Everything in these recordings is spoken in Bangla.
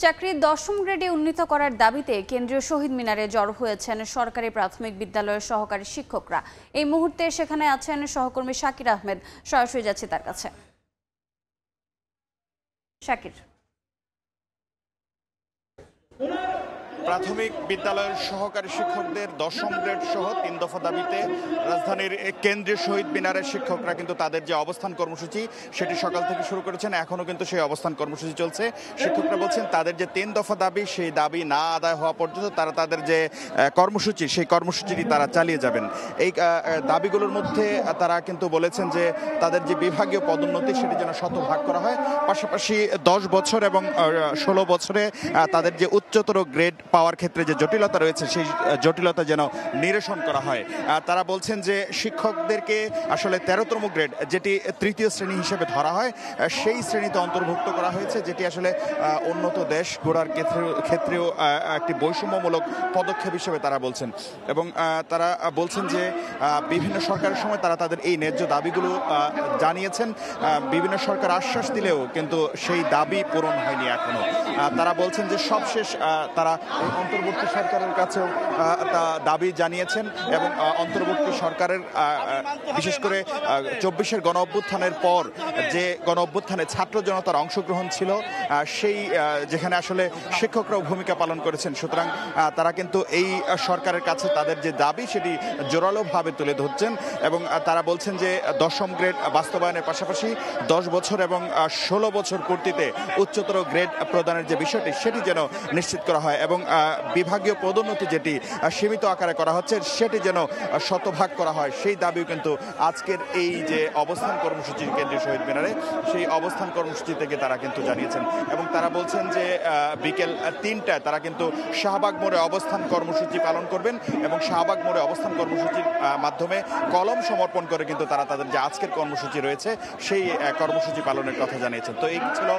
চাকরির ১০ম গ্রেডে উন্নীত করার দাবিতে কেন্দ্রীয় শহীদ মিনারে জড়ো হয়েছেন সরকারি প্রাথমিক বিদ্যালয়ের সহকারী শিক্ষকরা। এই মুহূর্তে সেখানে আছেন সহকর্মী শাকির আহমেদ। সরাসরি যাচ্ছি তার কাছে। শাকির, প্রাথমিক বিদ্যালয়ের সহকারী শিক্ষকদের ১০ম গ্রেড সহ ৩ দফা দাবিতে রাজধানীর কেন্দ্রীয় শহীদ মিনারের শিক্ষকরা কিন্তু তাদের যে অবস্থান কর্মসূচি সেটি সকাল থেকে শুরু করেছেন। এখনও কিন্তু সেই অবস্থান কর্মসূচি চলছে। শিক্ষকরা বলছেন তাদের যে ৩ দফা দাবি, সেই দাবি না আদায় হওয়া পর্যন্ত তারা তাদের যে কর্মসূচি সেই কর্মসূচিটি তারা চালিয়ে যাবেন। এই দাবিগুলোর মধ্যে তারা কিন্তু বলেছেন যে তাদের যে বিভাগীয় পদোন্নতি সেটি যেন শতভাগ করা হয়, পাশাপাশি ১০ বছর এবং ১৬ বছরে তাদের যে উচ্চতর গ্রেড পাওয়ার ক্ষেত্রে যে জটিলতা রয়েছে সেই জটিলতা যেন নিরসন করা হয়। তারা বলছেন যে শিক্ষকদেরকে আসলে ১৩তম গ্রেড, যেটি তৃতীয় শ্রেণী হিসেবে ধরা হয়, সেই শ্রেণীতে অন্তর্ভুক্ত করা হয়েছে, যেটি আসলে উন্নত দেশ গড়ার ক্ষেত্রেও একটি বৈষম্যমূলক পদক্ষেপ হিসেবে তারা বলছেন। এবং তারা বলছেন যে বিভিন্ন সরকারের সময় তারা তাদের এই ন্যায্য দাবিগুলো জানিয়েছেন। বিভিন্ন সরকার আশ্বাস দিলেও কিন্তু সেই দাবি পূরণ হয়নি এখনো। তারা বলছেন যে সবশেষ তারা অন্তর্বর্তী সরকারের কাছেও দাবি জানিয়েছেন এবং অন্তর্বর্তী সরকারের বিশেষ করে ২৪-এর গণ অভ্যুত্থানের পর যে গণ অভ্যুত্থানে ছাত্র জনতার অংশগ্রহণ ছিল, সেই যেখানে আসলে শিক্ষকরাও ভূমিকা পালন করেছেন। সুতরাং তারা কিন্তু এই সরকারের কাছে তাদের যে দাবি সেটি জোরালোভাবে তুলে ধরছেন এবং তারা বলছেন যে ১০ম গ্রেড বাস্তবায়নের পাশাপাশি ১০ বছর এবং ১৬ বছর পূর্তিতে উচ্চতর গ্রেড প্রদানের যে বিষয়টি সেটি যেন নিশ্চিত করা হয় এবং বিভাগীয় পদোন্নতি যেটি সীমিত আকারে করা হচ্ছে সেটি যেন শতভাগ করা হয়, সেই দাবিও কিন্তু আজকের এই যে অবস্থান কর্মসূচি কেন্দ্রীয় শহীদ মিনারে, সেই অবস্থান কর্মসূচি থেকে তারা কিন্তু জানিয়েছেন। এবং তারা বলছেন যে বিকেল ৩টায় তারা কিন্তু শাহবাগ মোড়ে অবস্থান কর্মসূচি পালন করবেন এবং শাহবাগ মোড়ে অবস্থান কর্মসূচির মাধ্যমে কলম সমর্পণ করে কিন্তু তারা তাদের যে আজকের কর্মসূচি রয়েছে সেই কর্মসূচি পালনের কথা জানিয়েছেন। তো এই ছিল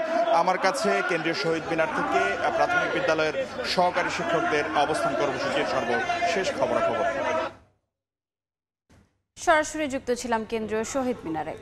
আমার কাছে কেন্দ্রীয় শহীদ মিনার থেকে প্রাথমিক বিদ্যালয়ের সহকারী শিক্ষকদের অবস্থান কর্মসূচির সর্বশেষ খবরাখবর। সরাসরি যুক্ত ছিলাম কেন্দ্রীয় শহীদ মিনারে।